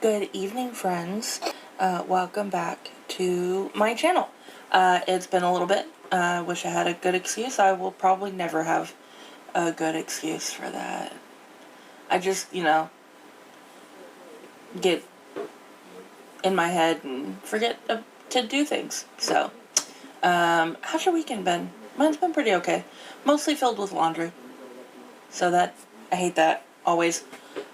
Good evening, friends. Welcome back to my channel. It's been a little bit. Wish I had a good excuse. I will probably never have a good excuse for that. I just, get in my head and forget to do things. So, how's your weekend been? Mine's been pretty okay. Mostly filled with laundry. So I hate that, always.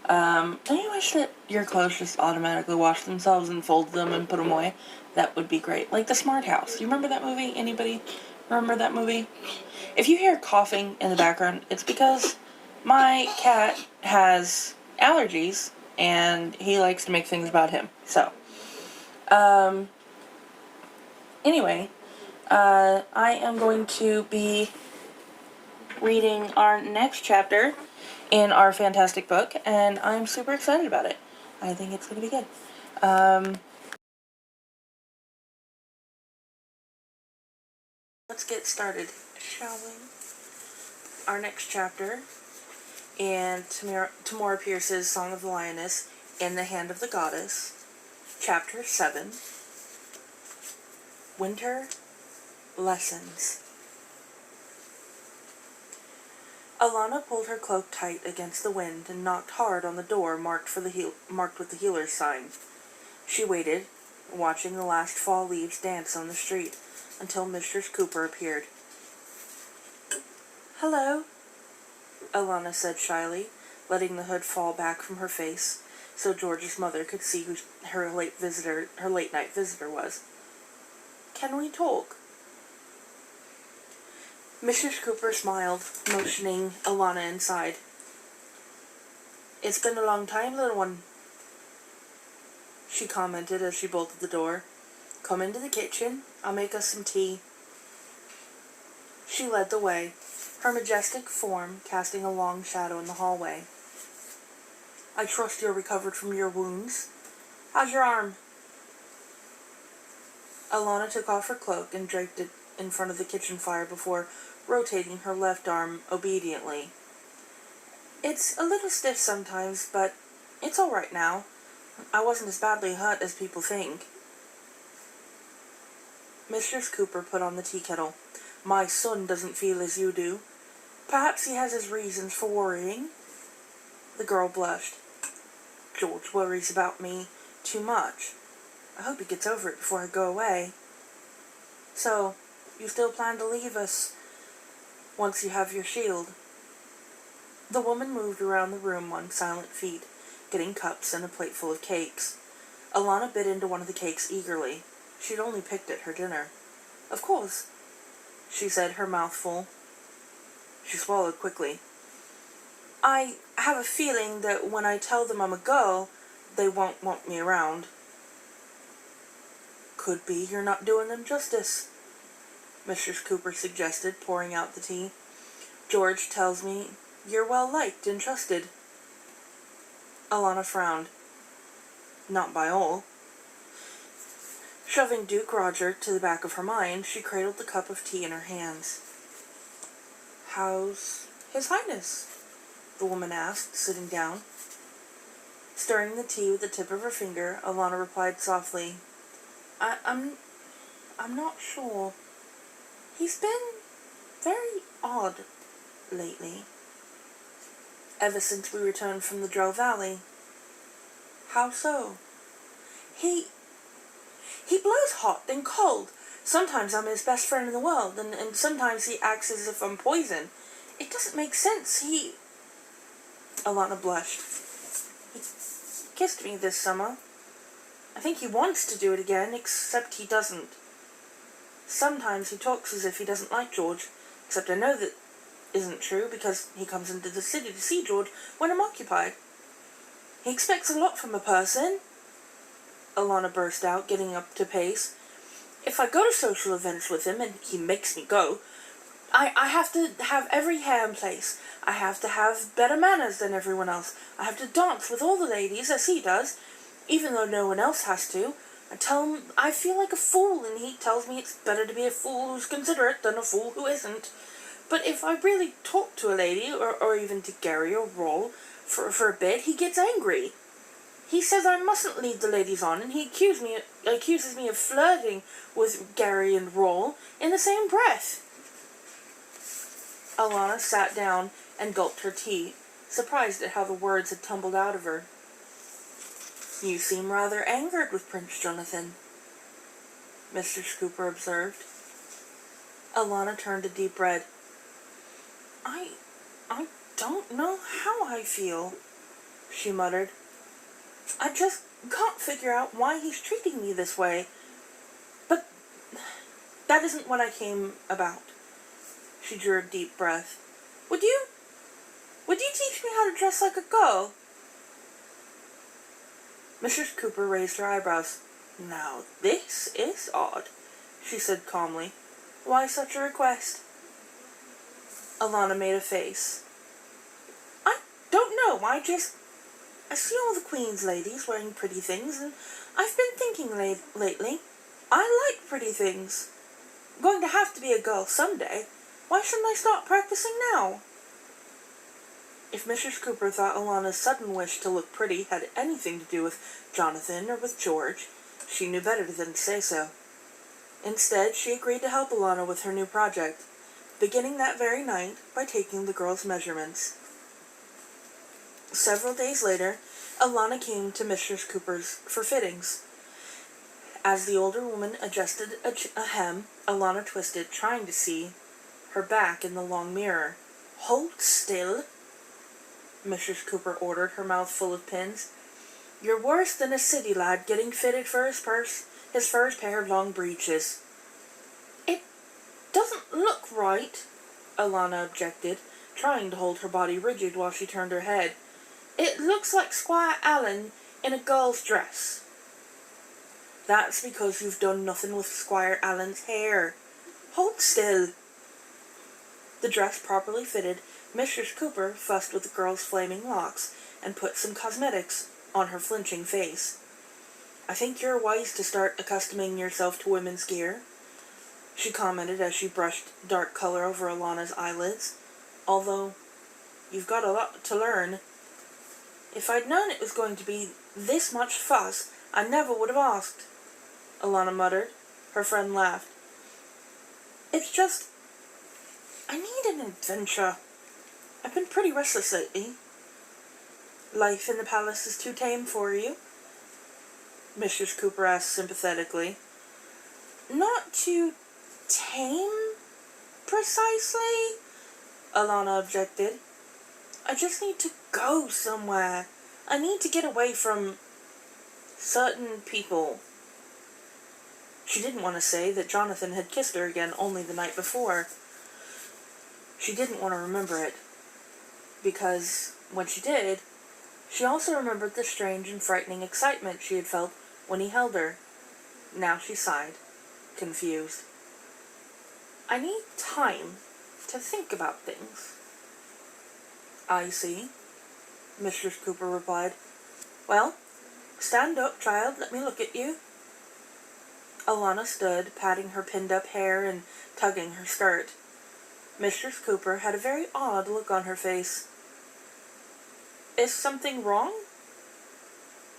Don't you wish that your clothes just automatically wash themselves and fold them and put them away? That would be great. Like The Smart House. You remember that movie? Anybody remember that movie? If you hear coughing in the background, it's because my cat has allergies and he likes to make things about him. So, anyway, I am going to be reading our next chapter in our fantastic book, and I'm super excited about it. I think it's going to be good. Let's get started, shall we? Our next chapter in Tamora Pierce's Song of the Lioness, In the Hand of the Goddess, Chapter 7, Winter Lessons. Alana pulled her cloak tight against the wind and knocked hard on the door marked with the healer's sign. She waited, watching the last fall leaves dance on the street, until Mistress Cooper appeared. "Hello," Alana said shyly, letting the hood fall back from her face, so George's mother could see who her late-night visitor was. "Can we talk?" Mrs. Cooper smiled, motioning Alana inside. "It's been a long time, little one," she commented as she bolted the door. "Come into the kitchen. I'll make us some tea." She led the way, her majestic form casting a long shadow in the hallway. "I trust you're recovered from your wounds. How's your arm?" Alana took off her cloak and draped it in front of the kitchen fire before rotating her left arm obediently. "It's a little stiff sometimes, but it's all right now. I wasn't as badly hurt as people think." Mistress Cooper put on the tea kettle. "My son doesn't feel as you do. Perhaps he has his reasons for worrying." The girl blushed. "George worries about me too much. I hope he gets over it before I go away." "So, you still plan to leave us once you have your shield?" The woman moved around the room on silent feet, getting cups and a plate full of cakes. Alana bit into one of the cakes eagerly. She'd only picked at her dinner. "Of course," she said, her mouth full. She swallowed quickly. "I have a feeling that when I tell them I'm a girl, they won't want me around." "Could be you're not doing them justice," Mrs. Cooper suggested, pouring out the tea. "George tells me you're well liked and trusted." Alana frowned. "Not by all." Shoving Duke Roger to the back of her mind, she cradled the cup of tea in her hands. "How's His Highness?" the woman asked, sitting down. Stirring the tea with the tip of her finger, Alana replied softly, I'm not sure. He's been very odd lately. Ever since we returned from the Drow Valley." "How so?" He blows hot and cold. Sometimes I'm his best friend in the world, and sometimes he acts as if I'm poison. It doesn't make sense. Alana blushed. "He kissed me this summer. I think he wants to do it again, except he doesn't. Sometimes he talks as if he doesn't like George, except I know that isn't true because he comes into the city to see George when I'm occupied. He expects a lot from a person," Alana burst out, getting up to pace. "If I go to social events with him, and he makes me go, I have to have every hair in place. I have to have better manners than everyone else. I have to dance with all the ladies as he does, even though no one else has to. I tell him I feel like a fool, and he tells me it's better to be a fool who's considerate than a fool who isn't. But if I really talk to a lady, or even to Gary or Roll, for a bit, he gets angry. He says I mustn't lead the ladies on, and he accuses me of flirting with Gary and Roll in the same breath. Alana sat down and gulped her tea, surprised at how the words had tumbled out of her. You seem rather angered with Prince Jonathan, Mr. Scooper observed. Alana turned a deep red. I don't know how I feel, she muttered. I just can't figure out why he's treating me this way. But that isn't what I came about. She drew a deep breath. Would you teach me how to dress like a girl? Mrs. Cooper raised her eyebrows. Now this is odd, she said calmly. Why such a request? Alana made a face. I don't know, I see all the Queen's ladies wearing pretty things, and I've been thinking lately, I like pretty things. I'm going to have to be a girl someday. Why shouldn't I start practicing now? If Mrs. Cooper thought Alana's sudden wish to look pretty had anything to do with Jonathan or with George, she knew better than to say so. Instead, she agreed to help Alana with her new project, beginning that very night by taking the girls' measurements. Several days later, Alana came to Mrs. Cooper's for fittings. As the older woman adjusted a hem, Alana twisted, trying to see her back in the long mirror. Hold still, Mrs. Cooper ordered, her mouth full of pins. You're worse than a city lad getting fitted for his first pair of long breeches. It doesn't look right, Alana objected, trying to hold her body rigid while she turned her head. It looks like Squire Allan in a girl's dress. That's because you've done nothing with Squire Allan's hair. Hold still. The dress properly fitted, Mrs. Cooper fussed with the girl's flaming locks and put some cosmetics on her flinching face. I think you're wise to start accustoming yourself to women's gear, she commented as she brushed dark color over Alana's eyelids. Although, you've got a lot to learn. If I'd known it was going to be this much fuss, I never would have asked, Alana muttered. Her friend laughed. It's just, I need an adventure. I've been pretty restless lately. Life in the palace is too tame for you? Mrs. Cooper asked sympathetically. Not too tame, precisely, Alana objected. I just need to go somewhere. I need to get away from certain people. She didn't want to say that Jonathan had kissed her again only the night before. She didn't want to remember it, because when she did, she also remembered the strange and frightening excitement she had felt when he held her. Now she sighed, confused. I need time to think about things. I see, Mistress Cooper replied. Well, stand up, child, let me look at you. Alana stood, patting her pinned-up hair and tugging her skirt. Mistress Cooper had a very odd look on her face. Is something wrong?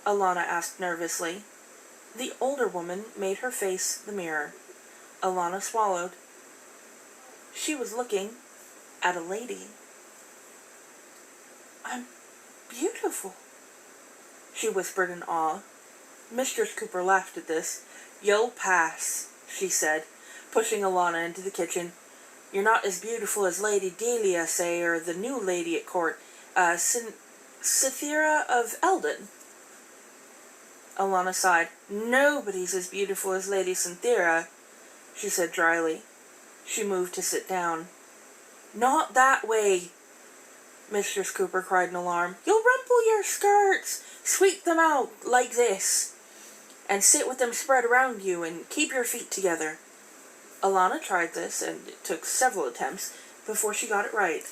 Alana asked nervously. The older woman made her face the mirror. Alana swallowed. She was looking at a lady. I'm beautiful, she whispered in awe. Mistress Cooper laughed at this. You'll pass, she said, pushing Alana into the kitchen. You're not as beautiful as Lady Delia, say, or the new lady at court, Cythera of Eldon. Alana sighed. Nobody's as beautiful as Lady Cythera, she said dryly. She moved to sit down. Not that way, Mistress Cooper cried in alarm. You'll rumple your skirts. Sweep them out like this, and sit with them spread around you, and keep your feet together. Alana tried this, and it took several attempts before she got it right.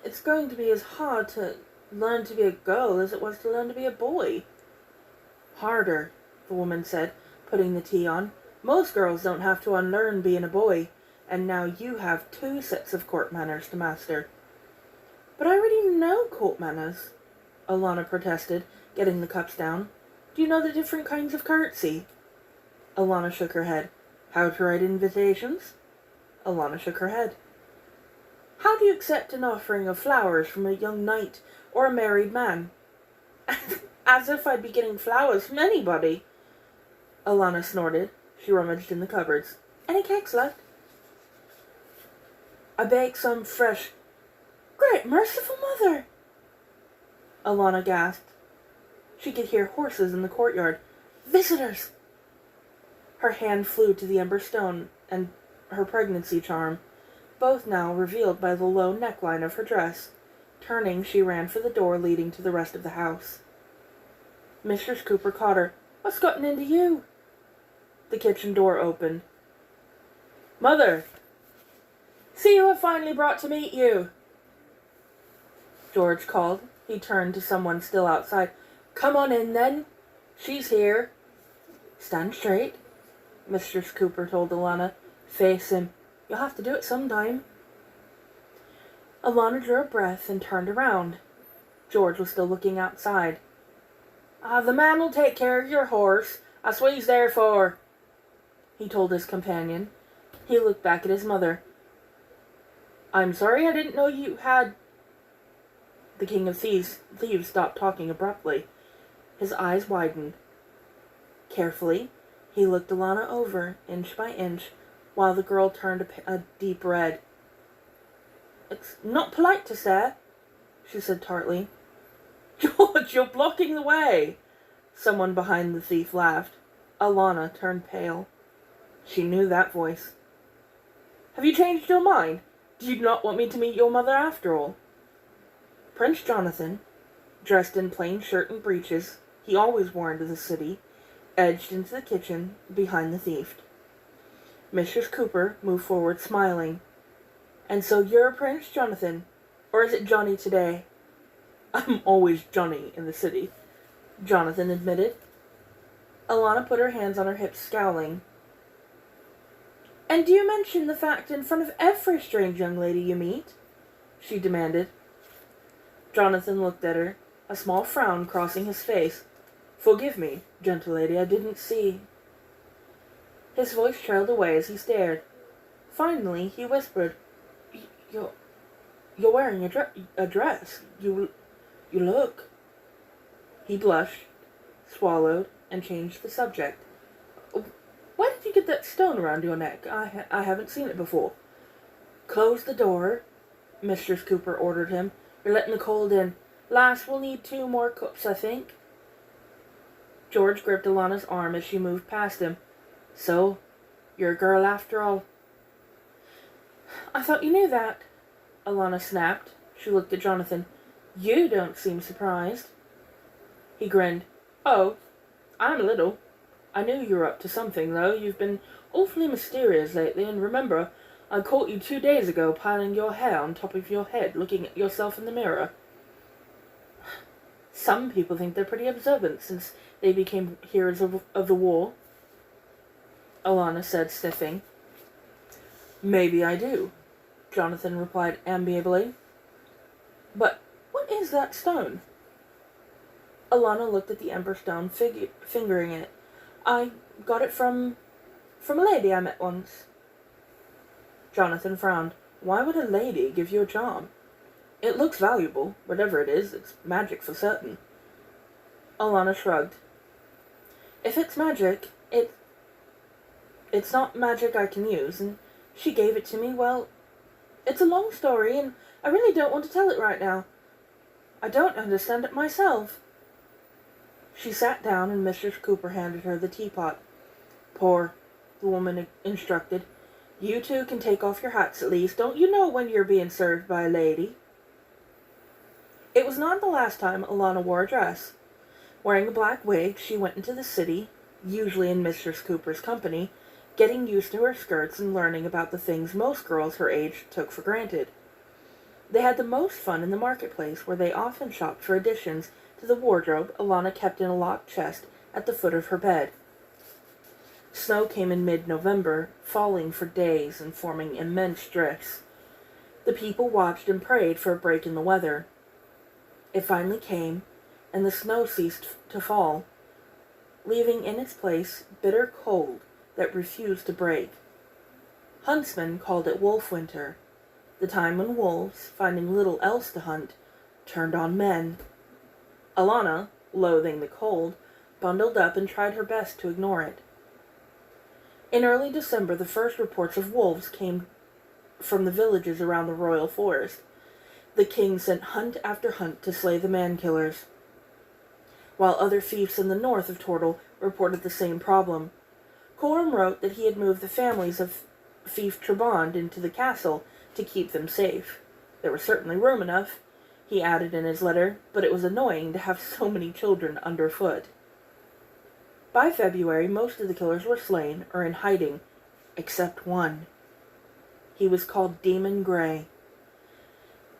It's going to be as hard to learn to be a girl as it was to learn to be a boy. Harder, the woman said, putting the tea on. Most girls don't have to unlearn being a boy, and now you have 2 sets of court manners to master. But I know court manners," Alana protested, getting the cups down. "Do you know the different kinds of curtsy?" Alana shook her head. "How to write invitations?" Alana shook her head. "How do you accept an offering of flowers from a young knight or a married man?" "As if I'd be getting flowers from anybody." Alana snorted. She rummaged in the cupboards. "Any cakes left?" "I baked some fresh—" "Great merciful mother!" Alana gasped. She could hear horses in the courtyard. "Visitors!" Her hand flew to the ember stone and her pregnancy charm, both now revealed by the low neckline of her dress. Turning, she ran for the door leading to the rest of the house. Mistress Cooper caught her. "What's gotten into you?" The kitchen door opened. "Mother! See who I've finally brought to meet you!" George called. He turned to someone still outside. "Come on in, then. She's here." "Stand straight," Mistress Cooper told Alana. "Face him. You'll have to do it sometime." Alana drew a breath and turned around. George was still looking outside. "The man will take care of your horse. That's what he's there for," he told his companion. He looked back at his mother. "I'm sorry, I didn't know you had—" The King of Thieves stopped talking abruptly. His eyes widened. Carefully, he looked Alana over, inch by inch, while the girl turned a deep red. "It's not polite to stare," she said tartly. "George, you're blocking the way!" Someone behind the thief laughed. Alana turned pale. She knew that voice. "Have you changed your mind? Do you not want me to meet your mother after all?" Prince Jonathan, dressed in plain shirt and breeches he always wore into the city, edged into the kitchen behind the thief. Mistress Cooper moved forward, smiling. "And so you're Prince Jonathan, or is it Johnny today?" "I'm always Johnny in the city," Jonathan admitted. Alana put her hands on her hips, scowling. "And do you mention the fact in front of every strange young lady you meet?" she demanded. Jonathan looked at her, a small frown crossing his face. "Forgive me, gentle lady, I didn't see—" His voice trailed away as he stared. Finally, he whispered, You're wearing a dress. You look—" He blushed, swallowed, and changed the subject. "Why did you get that stone around your neck? I haven't seen it before." "Close the door," Mistress Cooper ordered him. "You're letting the cold in. Lass, we'll need 2 more cups, I think." George gripped Alana's arm as she moved past him. "So, you're a girl after all." "I thought you knew that," Alana snapped. She looked at Jonathan. "You don't seem surprised." He grinned. "Oh, I'm a little. I knew you were up to something, though. You've been awfully mysterious lately, and remember, I caught you 2 days ago piling your hair on top of your head, looking at yourself in the mirror." "Some people think they're pretty observant since they became heroes of the war," Alana said, sniffing. "Maybe I do," Jonathan replied amiably. "But what is that stone?" Alana looked at the ember stone, fingering it. "I got it from a lady I met once." Jonathan frowned. "Why would a lady give you a charm?" "It looks valuable. Whatever it is, it's magic for certain." Alana shrugged. "If it's magic, it's not magic I can use, and she gave it to me. Well, it's a long story, and I really don't want to tell it right now. I don't understand it myself." She sat down, and Mistress Cooper handed her the teapot. "Pour," the woman instructed. "You two can take off your hats at least. Don't you know when you're being served by a lady?" It was not the last time Alana wore a dress. Wearing a black wig, she went into the city, usually in Mistress Cooper's company, getting used to her skirts and learning about the things most girls her age took for granted. They had the most fun in the marketplace, where they often shopped for additions to the wardrobe Alana kept in a locked chest at the foot of her bed. Snow came in mid-November, falling for days and forming immense drifts. The people watched and prayed for a break in the weather. It finally came, and the snow ceased to fall, leaving in its place bitter cold that refused to break. Huntsmen called it wolf winter, the time when wolves, finding little else to hunt, turned on men. Alana, loathing the cold, bundled up and tried her best to ignore it. In early December, the first reports of wolves came from the villages around the royal forest. The king sent hunt after hunt to slay the man-killers, while other fiefs in the north of Tortle reported the same problem. Coram wrote that he had moved the families of Fief Trebond into the castle to keep them safe. There was certainly room enough, he added in his letter, but it was annoying to have so many children underfoot. By February, most of the killers were slain or in hiding, except one. He was called Demon Grey.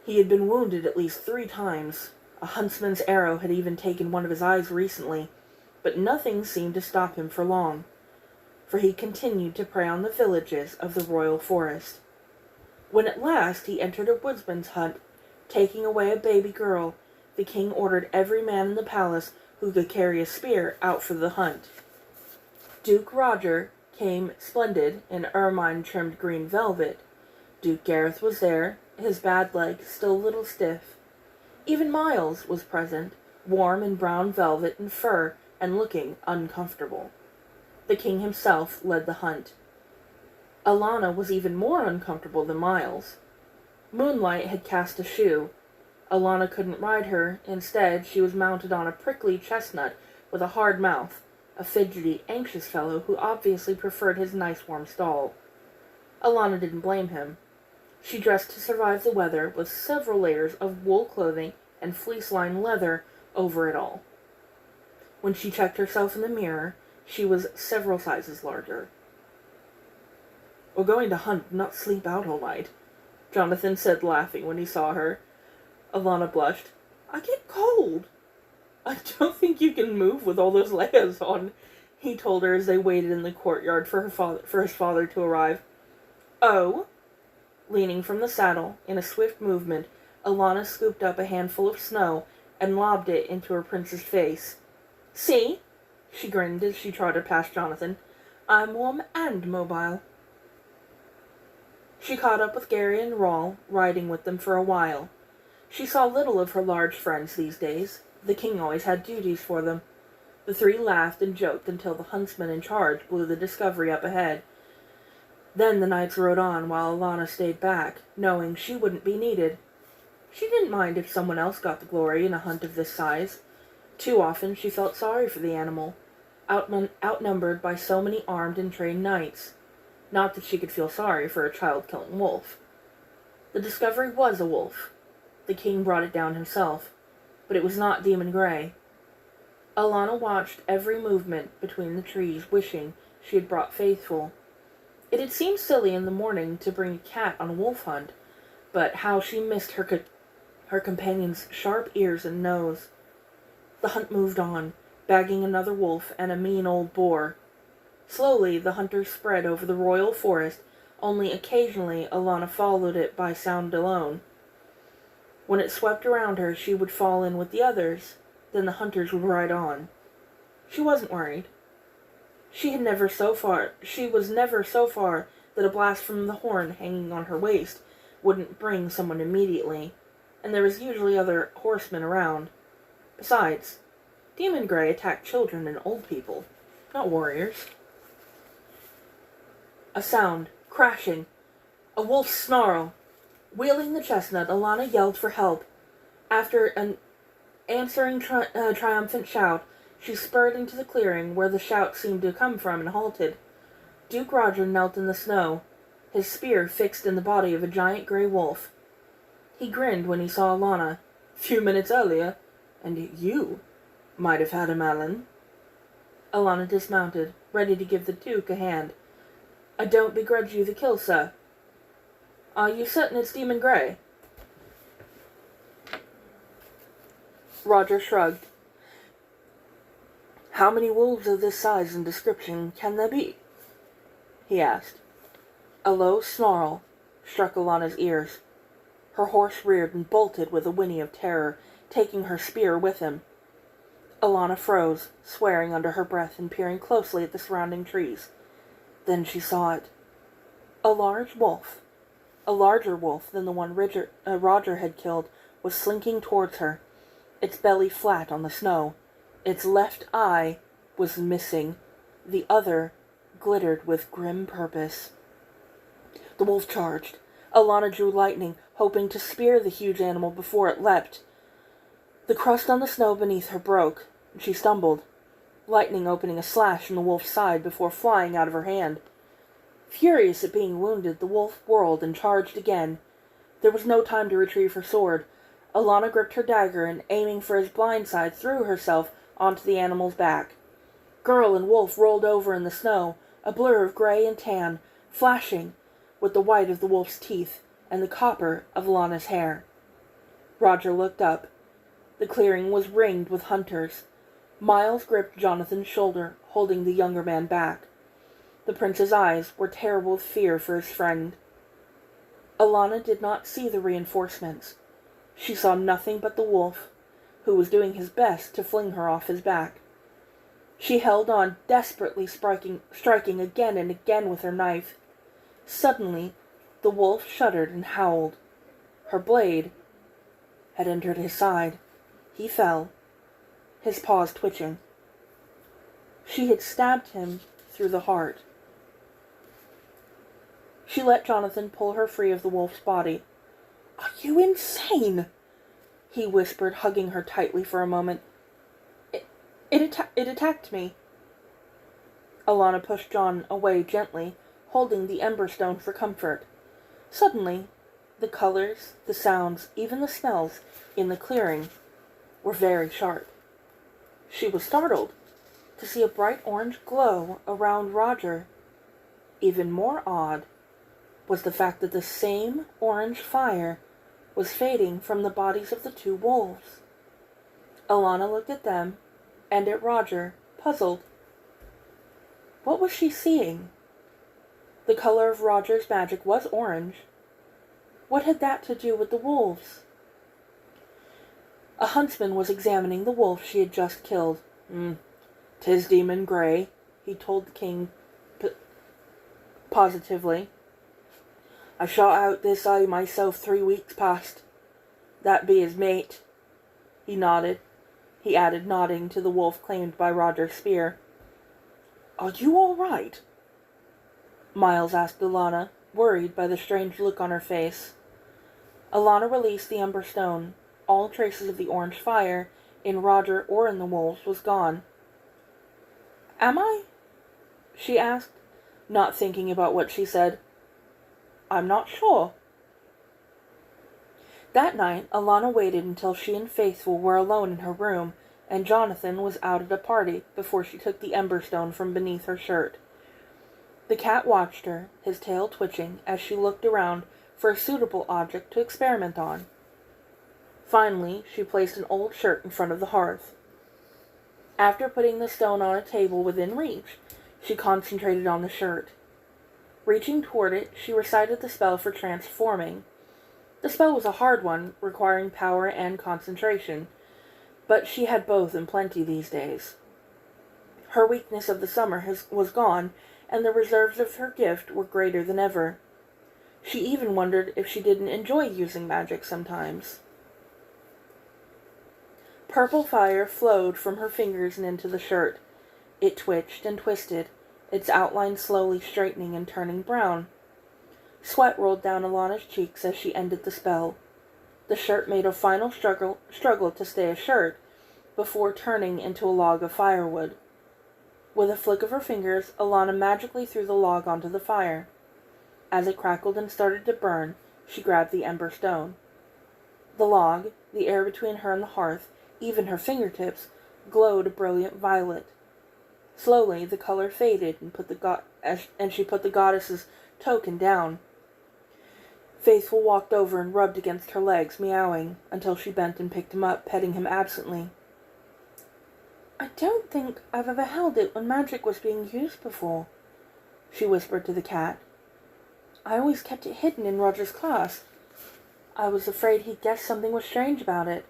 He had been wounded at least 3 times. A huntsman's arrow had even taken one of his eyes recently, but nothing seemed to stop him for long, for he continued to prey on the villages of the royal forest. When at last he entered a woodsman's hut, taking away a baby girl, the king ordered every man in the palace who could carry a spear out for the hunt. Duke Roger came splendid in ermine-trimmed green velvet. Duke Gareth was there, his bad leg still a little stiff. Even Miles was present, warm in brown velvet and fur, and looking uncomfortable. The king himself led the hunt. Alana was even more uncomfortable than Miles. Moonlight had cast a shoe. Alana couldn't ride her. Instead, she was mounted on a prickly chestnut with a hard mouth, a fidgety, anxious fellow who obviously preferred his nice warm stall. Alana didn't blame him. She dressed to survive the weather with several layers of wool clothing and fleece-lined leather over it all. When she checked herself in the mirror, she was several sizes larger. "We're going to hunt, not sleep out all night," Jonathan said, laughing when he saw her. Alana blushed. "I get cold." "I don't think you can move with all those layers on," he told her as they waited in the courtyard for his father to arrive. "Oh?" Leaning from the saddle, in a swift movement, Alana scooped up a handful of snow and lobbed it into her prince's face. "See?" She grinned as she trotted past Jonathan. "I'm warm and mobile." She caught up with Gary and Rawl, riding with them for a while. She saw little of her large friends these days. The king always had duties for them. The 3 laughed and joked until the huntsman in charge blew the discovery up ahead. Then the knights rode on while Alana stayed back, knowing she wouldn't be needed. She didn't mind if someone else got the glory in a hunt of this size. Too often she felt sorry for the animal, outnumbered by so many armed and trained knights. Not that she could feel sorry for a child-killing wolf. The discovery was a wolf. The king brought it down himself, but it was not Demon Grey. Alana watched every movement between the trees, wishing she had brought Faithful. It had seemed silly in the morning to bring a cat on a wolf hunt, but how she missed her companion's sharp ears and nose. The hunt moved on, bagging another wolf and a mean old boar. Slowly, the hunters spread over the royal forest, only occasionally Alana followed it by sound alone. When it swept around her, she would fall in with the others, then the hunters would ride on. She wasn't worried. She was never so far that a blast from the horn hanging on her waist wouldn't bring someone immediately, and there was usually other horsemen around. Besides, Demon Grey attacked children and old people, not warriors. A sound, crashing, a wolf's snarl. Wheeling the chestnut, Alana yelled for help. After an answering triumphant shout, she spurred into the clearing where the shout seemed to come from and halted. Duke Roger knelt in the snow, his spear fixed in the body of a giant grey wolf. He grinned when he saw Alana. "Few minutes earlier, and you might have had him, Alan." Alana dismounted, ready to give the Duke a hand. "I don't begrudge you the kill, sir." "Are you certain it's Demon Grey?" Roger shrugged. "How many wolves of this size and description can there be?" he asked. A low snarl struck Alana's ears. Her horse reared and bolted with a whinny of terror, taking her spear with him. Alana froze, swearing under her breath and peering closely at the surrounding trees. Then she saw it. A large wolf, a larger wolf than the one Roger had killed, was slinking towards her, its belly flat on the snow. Its left eye was missing. The other glittered with grim purpose. The wolf charged. Alana drew lightning, hoping to spear the huge animal before it leapt. The crust on the snow beneath her broke, and she stumbled, lightning opening a slash in the wolf's side before flying out of her hand. Furious at being wounded, the wolf whirled and charged again. There was no time to retrieve her sword. Alana gripped her dagger and, aiming for his blind side, threw herself onto the animal's back. Girl and wolf rolled over in the snow, a blur of gray and tan, flashing with the white of the wolf's teeth and the copper of Alana's hair. Roger looked up. The clearing was ringed with hunters. Miles gripped Jonathan's shoulder, holding the younger man back. The prince's eyes were terrible with fear for his friend. Alana did not see the reinforcements. She saw nothing but the wolf, who was doing his best to fling her off his back. She held on, desperately striking again and again with her knife. Suddenly, the wolf shuddered and howled. Her blade had entered his side. He fell, his paws twitching. She had stabbed him through the heart. She let Jonathan pull her free of the wolf's body. "Are you insane?" he whispered, hugging her tightly for a moment. It attacked me." Alana pushed John away gently, holding the ember stone for comfort. Suddenly, the colors, the sounds, even the smells in the clearing were very sharp. She was startled to see a bright orange glow around Roger. Even more odd was the fact that the same orange fire was fading from the bodies of the two wolves. Alana looked at them and at Roger, puzzled. What was she seeing? The color of Roger's magic was orange. What had that to do with the wolves? A huntsman was examining the wolf she had just killed. "'Tis demon grey," he told the king positively. "I shot out this eye myself 3 weeks past. That be his mate." He nodded. He added, nodding to the wolf claimed by Roger's spear. "Are you all right?" Miles asked Alana, worried by the strange look on her face. Alana released the ember stone. All traces of the orange fire, in Roger or in the wolves, was gone. "Am I?" she asked, not thinking about what she said. "I'm not sure." That night, Alana waited until she and Faithful were alone in her room, and Jonathan was out at a party before she took the ember stone from beneath her shirt. The cat watched her, his tail twitching, as she looked around for a suitable object to experiment on. Finally, she placed an old shirt in front of the hearth. After putting the stone on a table within reach, she concentrated on the shirt. Reaching toward it, she recited the spell for transforming. The spell was a hard one, requiring power and concentration, but she had both in plenty these days. Her weakness of the summer was gone, and the reserves of her gift were greater than ever. She even wondered if she didn't enjoy using magic sometimes. Purple fire flowed from her fingers and into the shirt. It twitched and twisted, its outline slowly straightening and turning brown. Sweat rolled down Alana's cheeks as she ended the spell. The shirt made a final struggle to stay a shirt, before turning into a log of firewood. With a flick of her fingers, Alana magically threw the log onto the fire. As it crackled and started to burn, she grabbed the ember stone. The log, the air between her and the hearth, even her fingertips, glowed a brilliant violet. Slowly, the color faded, and she put the goddess's token down. Faithful walked over and rubbed against her legs, meowing, until she bent and picked him up, petting him absently. "I don't think I've ever held it when magic was being used before," she whispered to the cat. "I always kept it hidden in Roger's class. I was afraid he'd guess something was strange about it.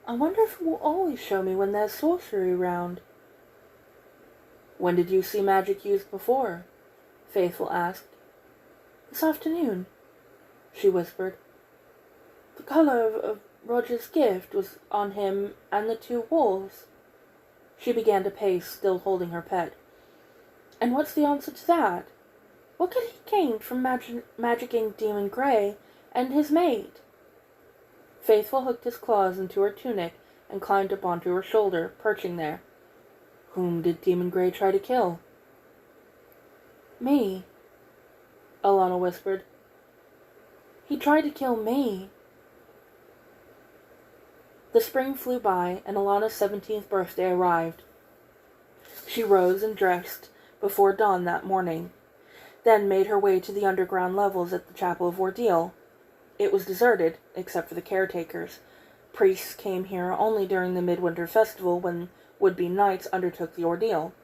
I wonder if it will always show me when there's sorcery around. When did you see magic used before? Faithful asked. This afternoon, she whispered. The color of Roger's gift was on him and the two wolves. She began to pace, still holding her pet. And what's the answer to that? What could he gain from magicking Demon Grey and his mate? Faithful hooked his claws into her tunic and climbed up onto her shoulder, perching there. Whom did Demon Grey try to kill? Me, Alana whispered. He tried to kill me. The spring flew by, and Alana's 17th birthday arrived. She rose and dressed before dawn that morning, then made her way to the underground levels at the Chapel of Ordeal. It was deserted, except for the caretakers. Priests came here only during the midwinter festival when would-be knights undertook the ordeal.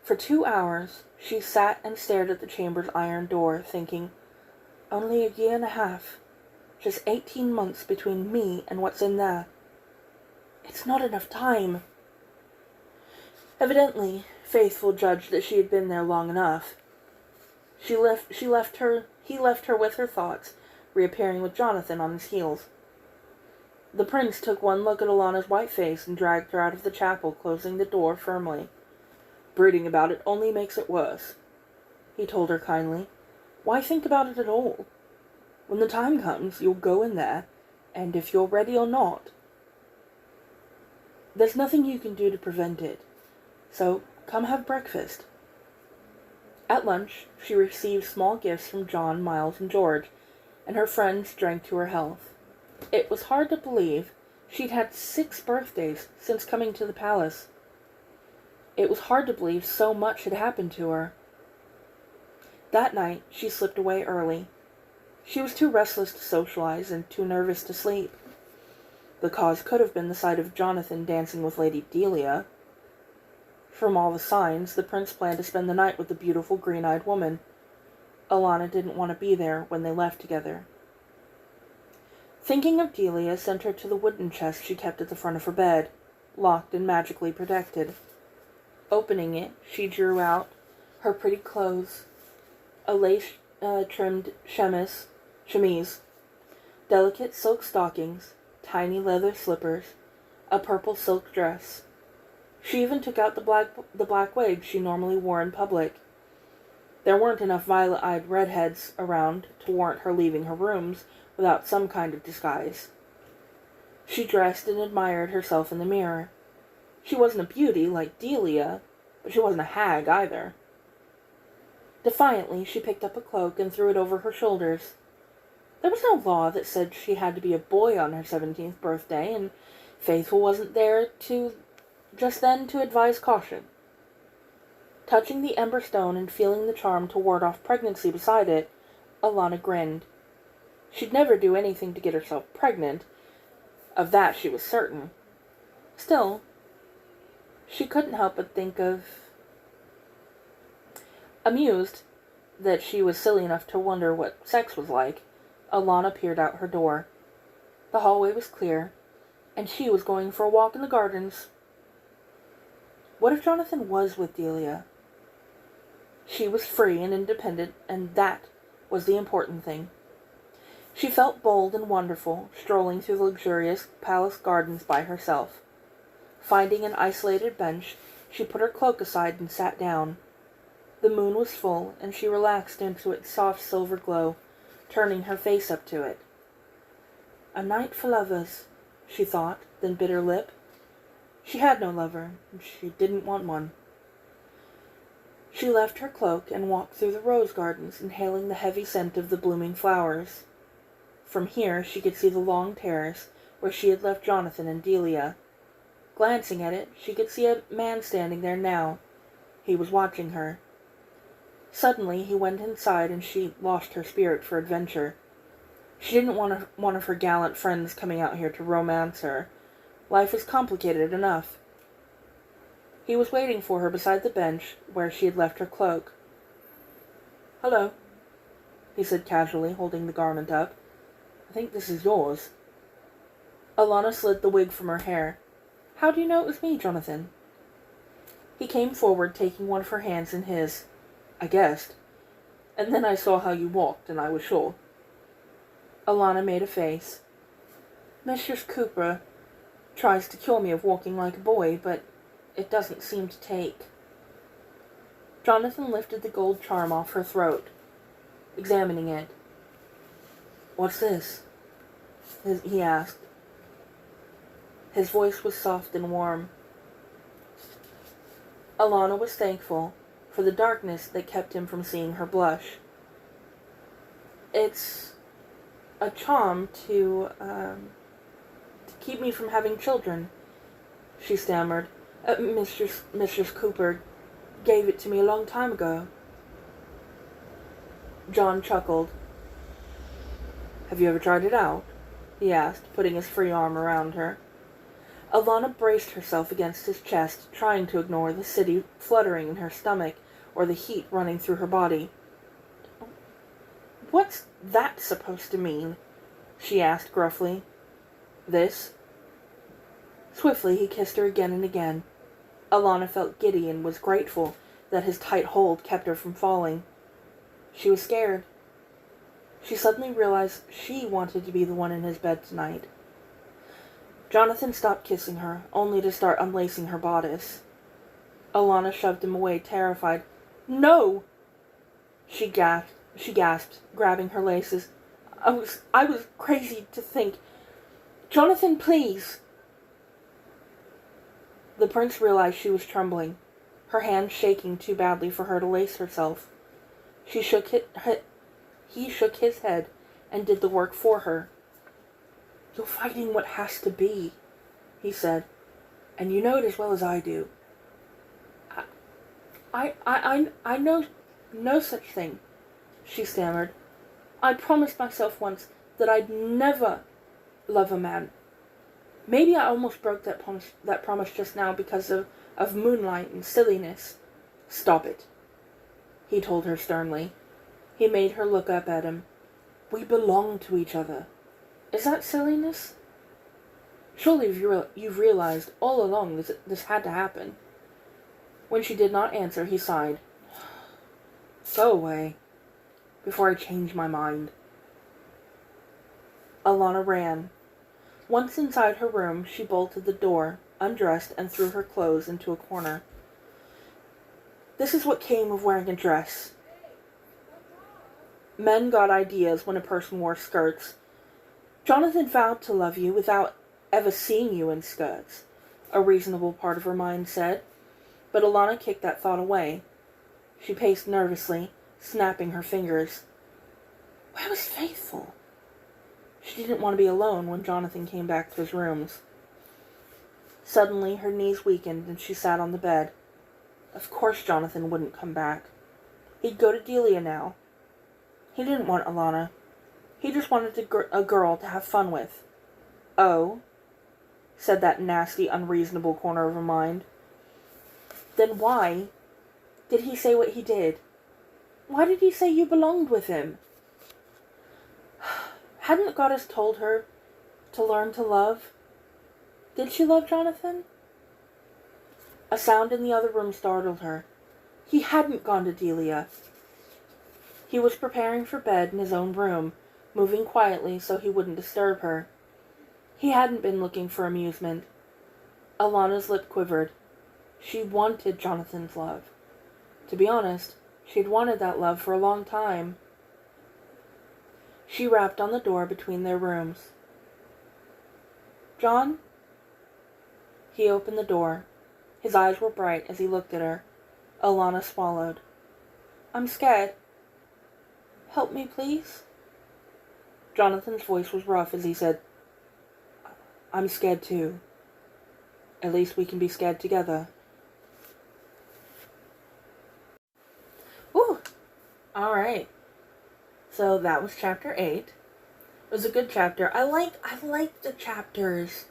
For 2 hours, she sat and stared at the chamber's iron door, thinking, only a year and a half. Just 18 months between me and what's in there. It's not enough time. Evidently, Faithful judged that she had been there long enough. He left her with her thoughts, reappearing with Jonathan on his heels. The prince took one look at Alana's white face and dragged her out of the chapel, closing the door firmly. Brooding about it only makes it worse, he told her kindly. Why think about it at all? When the time comes, you'll go in there, and if you're ready or not, there's nothing you can do to prevent it. So, come have breakfast. At lunch, she received small gifts from John, Miles, and George, and her friends drank to her health. It was hard to believe she'd had 6 birthdays since coming to the palace. It was hard to believe so much had happened to her. That night, she slipped away early. She was too restless to socialize and too nervous to sleep. The cause could have been the sight of Jonathan dancing with Lady Delia. From all the signs, the prince planned to spend the night with the beautiful green-eyed woman. Alana didn't want to be there when they left together. Thinking of Delia sent her to the wooden chest she kept at the front of her bed, locked and magically protected. Opening it, she drew out her pretty clothes, a lace-trimmed chemise, delicate silk stockings, tiny leather slippers, a purple silk dress. She even took out the black wig she normally wore in public. There weren't enough violet-eyed redheads around to warrant her leaving her rooms without some kind of disguise. She dressed and admired herself in the mirror. She wasn't a beauty like Delia, but she wasn't a hag either. Defiantly, she picked up a cloak and threw it over her shoulders. There was no law that said she had to be a boy on her 17th birthday, and Faithful wasn't there just then to advise caution. Touching the ember stone and feeling the charm to ward off pregnancy beside it, Alana grinned. She'd never do anything to get herself pregnant. Of that she was certain. Still, she couldn't help but think of... Amused that she was silly enough to wonder what sex was like, Alana peered out her door. The hallway was clear, and she was going for a walk in the gardens. What if Jonathan was with Delia? She was free and independent, and that was the important thing. She felt bold and wonderful, strolling through the luxurious palace gardens by herself. Finding an isolated bench, she put her cloak aside and sat down. The moon was full, and she relaxed into its soft silver glow, turning her face up to it. A night for lovers, she thought, then bit her lip. She had no lover, and she didn't want one. She left her cloak and walked through the rose gardens, inhaling the heavy scent of the blooming flowers. From here she could see the long terrace where she had left Jonathan and Delia. Glancing at it, she could see a man standing there now. He was watching her. Suddenly he went inside, and she lost her spirit for adventure. She didn't want one of her gallant friends coming out here to romance her. Life is complicated enough. He was waiting for her beside the bench where she had left her cloak. "Hello," he said casually, holding the garment up. I think this is yours. Alana slid the wig from her hair. How do you know it was me, Jonathan? He came forward, taking one of her hands in his. I guessed. And then I saw how you walked, and I was sure. Alana made a face. Mistress Cooper tries to cure me of walking like a boy, but it doesn't seem to take. Jonathan lifted the gold charm off her throat, examining it. What's this? He asked. His voice was soft and warm. Alana was thankful for the darkness that kept him from seeing her blush. It's a charm to keep me from having children, she stammered. Mistress Cooper gave it to me a long time ago. John chuckled. Have you ever tried it out? He asked, putting his free arm around her. Alana braced herself against his chest, trying to ignore the city fluttering in her stomach or the heat running through her body. What's that supposed to mean? She asked gruffly. This? Swiftly he kissed her again and again. Alana felt giddy and was grateful that his tight hold kept her from falling. She was scared. She suddenly realized she wanted to be the one in his bed tonight. Jonathan stopped kissing her, only to start unlacing her bodice. Alana shoved him away, terrified. No! She gasped, grabbing her laces. I was crazy to think. Jonathan, please! The prince realized she was trembling, her hands shaking too badly for her to lace herself. He shook his head and did the work for her. You're fighting what has to be, he said, and you know it as well as I do. I know no such thing, she stammered. I promised myself once that I'd never love a man. Maybe I almost broke that promise just now because of moonlight and silliness. Stop it, he told her sternly. He made her look up at him. We belong to each other. Is that silliness? Surely you've realized all along this had to happen. When she did not answer, he sighed. Go away, before I change my mind. Alana ran. Once inside her room, she bolted the door, undressed, and threw her clothes into a corner. This is what came of wearing a dress. Men got ideas when a person wore skirts. Jonathan vowed to love you without ever seeing you in skirts, a reasonable part of her mind said. But Alana kicked that thought away. She paced nervously, snapping her fingers. Where was Faithful? She didn't want to be alone when Jonathan came back to his rooms. Suddenly, her knees weakened and she sat on the bed. Of course Jonathan wouldn't come back. He'd go to Delia now. He didn't want Alana. He just wanted a girl to have fun with. Oh, said that nasty, unreasonable corner of her mind. Then why did he say what he did? Why did he say you belonged with him? Hadn't the goddess told her to learn to love? Did she love Jonathan? A sound in the other room startled her. He hadn't gone to Delia. He was preparing for bed in his own room, moving quietly so he wouldn't disturb her. He hadn't been looking for amusement. Alana's lip quivered. She wanted Jonathan's love. To be honest, she'd wanted that love for a long time. She rapped on the door between their rooms. John? He opened the door. His eyes were bright as he looked at her. Alana swallowed. I'm scared. Help me, please? Jonathan's voice was rough as he said, I'm scared too. At least we can be scared together. Ooh! Alright. So that was chapter 8. It was a good chapter. I like the chapters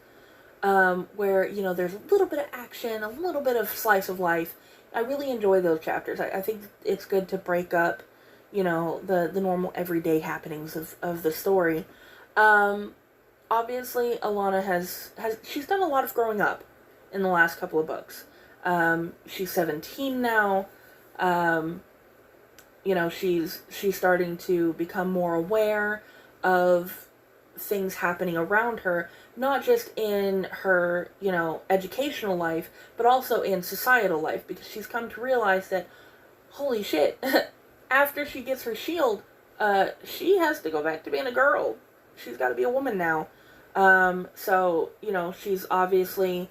where, you know, there's a little bit of action, a little bit of slice of life. I really enjoy those chapters. I think it's good to break up, you know, the normal everyday happenings of the story. Obviously, Alana she's done a lot of growing up in the last couple of books. She's 17 now. She's starting to become more aware of things happening around her, not just in her, educational life, but also in societal life, because she's come to realize that, holy shit, after she gets her shield, she has to go back to being a girl. She's got to be a woman now. She's obviously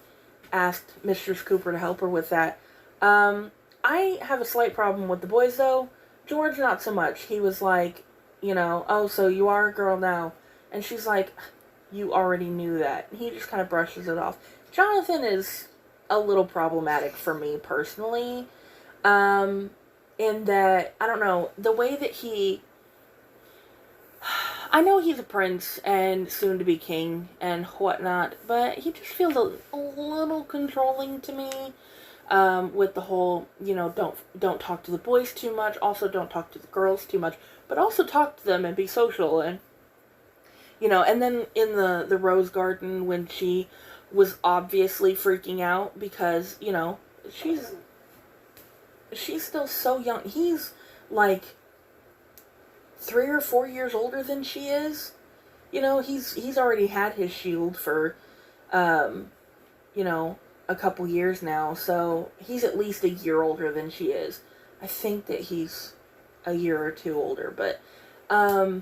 asked Mistress Cooper to help her with that. I have a slight problem with the boys, though. George, not so much. He was like, oh, so you are a girl now. And she's like, you already knew that. And he just kind of brushes it off. Jonathan is a little problematic for me, personally. In that, I don't know, the way that I know he's a prince and soon to be king and whatnot, but he just feels a little controlling to me. With the whole, don't talk to the boys too much, also don't talk to the girls too much, but also talk to them and be social, and, and then in the Rose Garden, when she was obviously freaking out because, she's still so young. He's, like, 3 or 4 years older than she is. He's already had his shield for, a couple years now, so he's at least a year older than she is. I think that he's a year or two older, but, and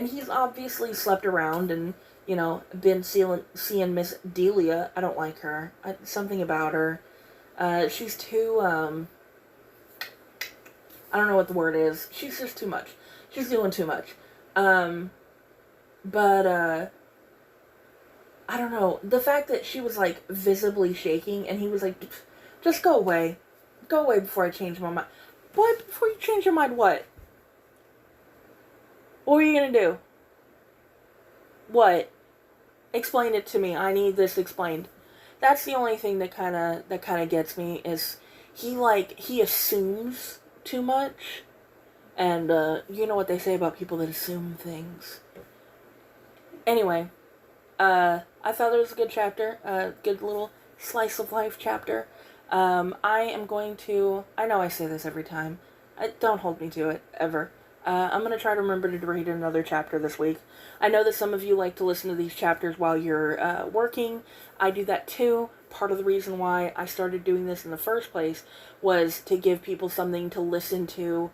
he's obviously slept around and, been seeing Miss Delia. I don't like her. Something about her. She's too, I don't know what the word is. She's just too much. She's doing too much. I don't know, the fact that she was, like, visibly shaking, and he was like, just go away. Go away before I change my mind. What? Before you change your mind, what? What were you gonna do? What? Explain it to me. I need this explained. That's the only thing that kinda gets me, is he assumes too much, and, you know what they say about people that assume things. Anyway, I thought it was a good chapter, a good little slice of life chapter. I am going to, I know I say this every time, don't hold me to it, ever. I'm going to try to remember to read another chapter this week. I know that some of you like to listen to these chapters while you're working. I do that too. Part of the reason why I started doing this in the first place was to give people something to listen to,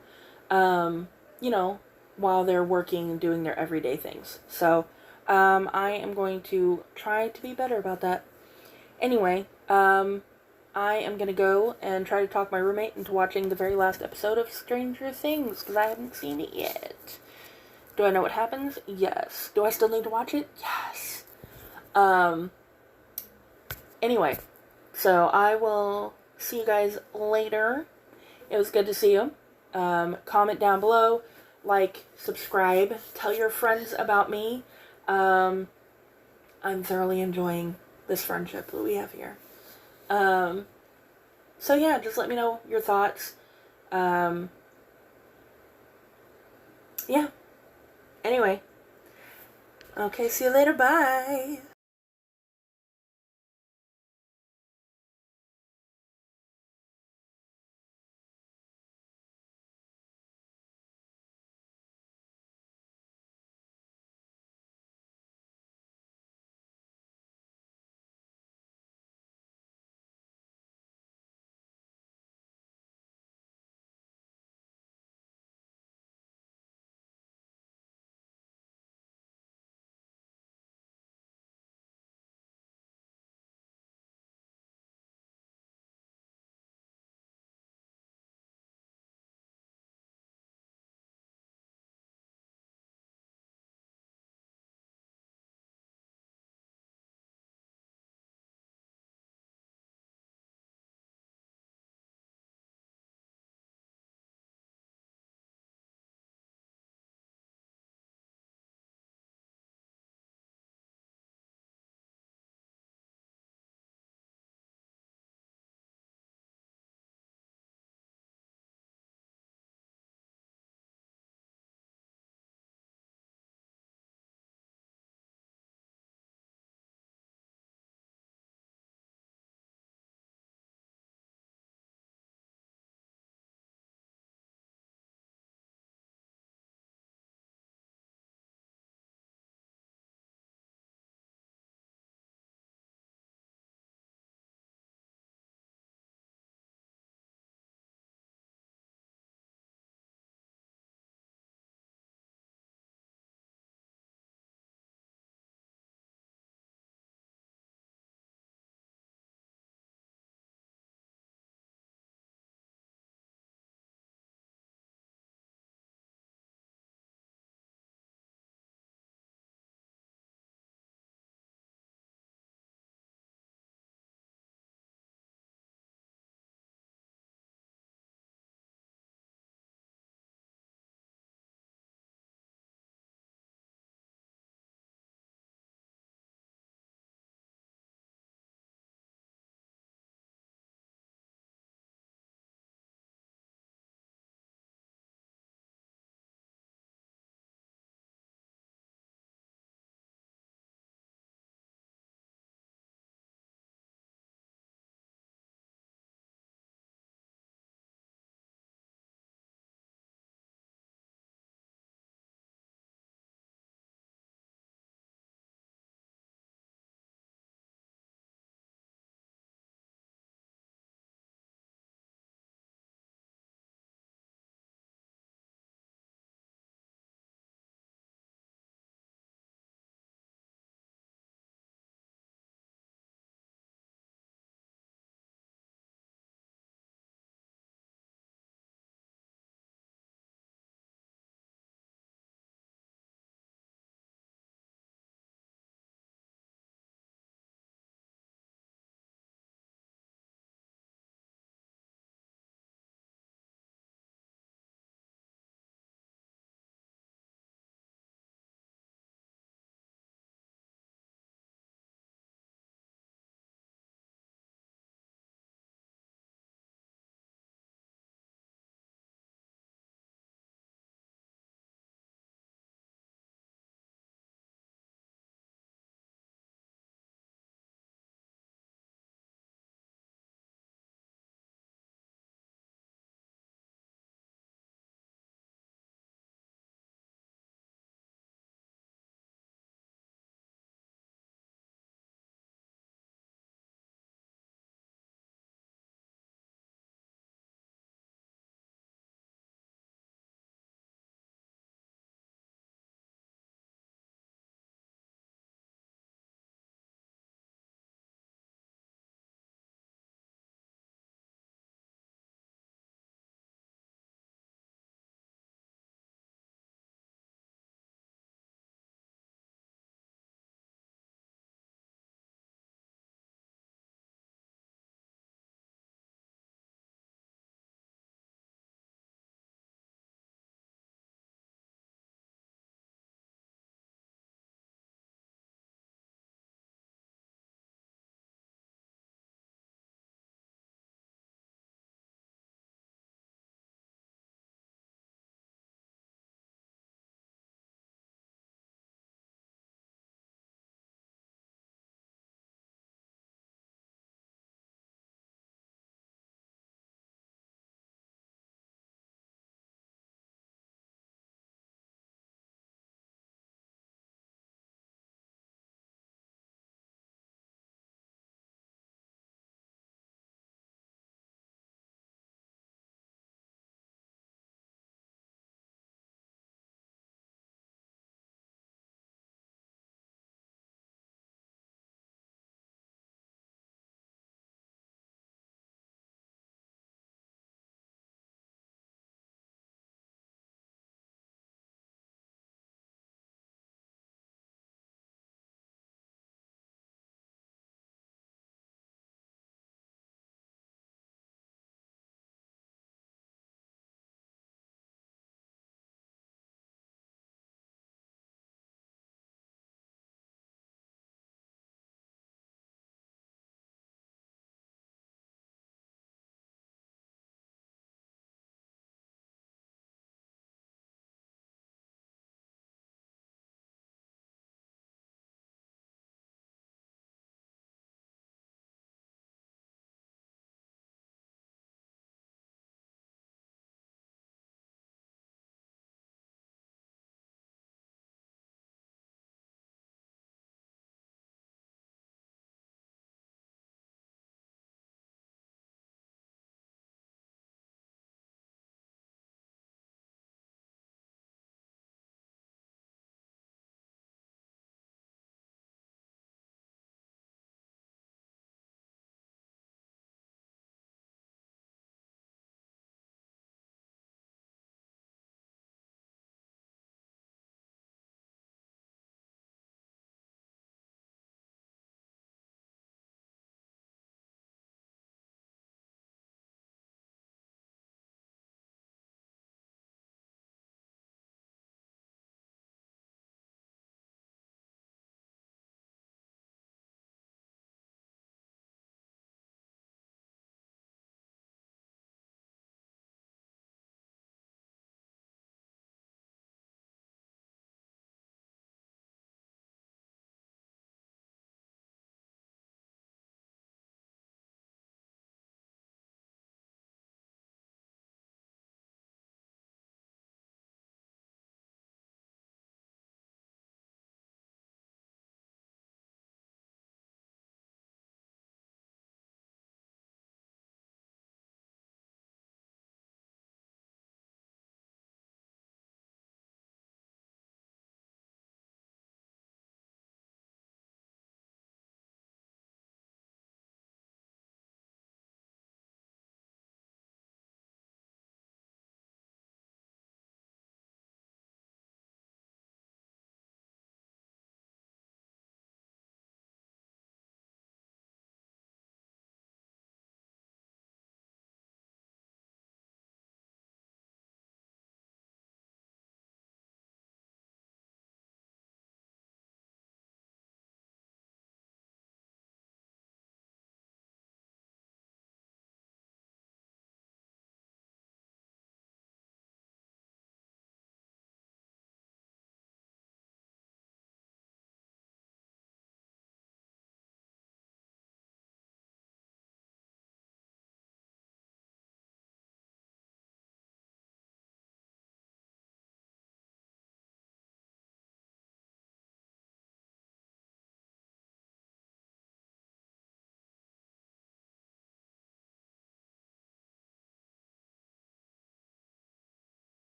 while they're working and doing their everyday things. So, I am going to try to be better about that. Anyway, I am going to go and try to talk my roommate into watching the very last episode of Stranger Things, because I haven't seen it yet. Do I know what happens? Yes. Do I still need to watch it? Yes. Anyway, so I will see you guys later. It was good to see you. Comment down below, like, subscribe, tell your friends about me. I'm thoroughly enjoying this friendship that we have here. So yeah, just let me know your thoughts. Yeah. Anyway. Okay, see you later. Bye.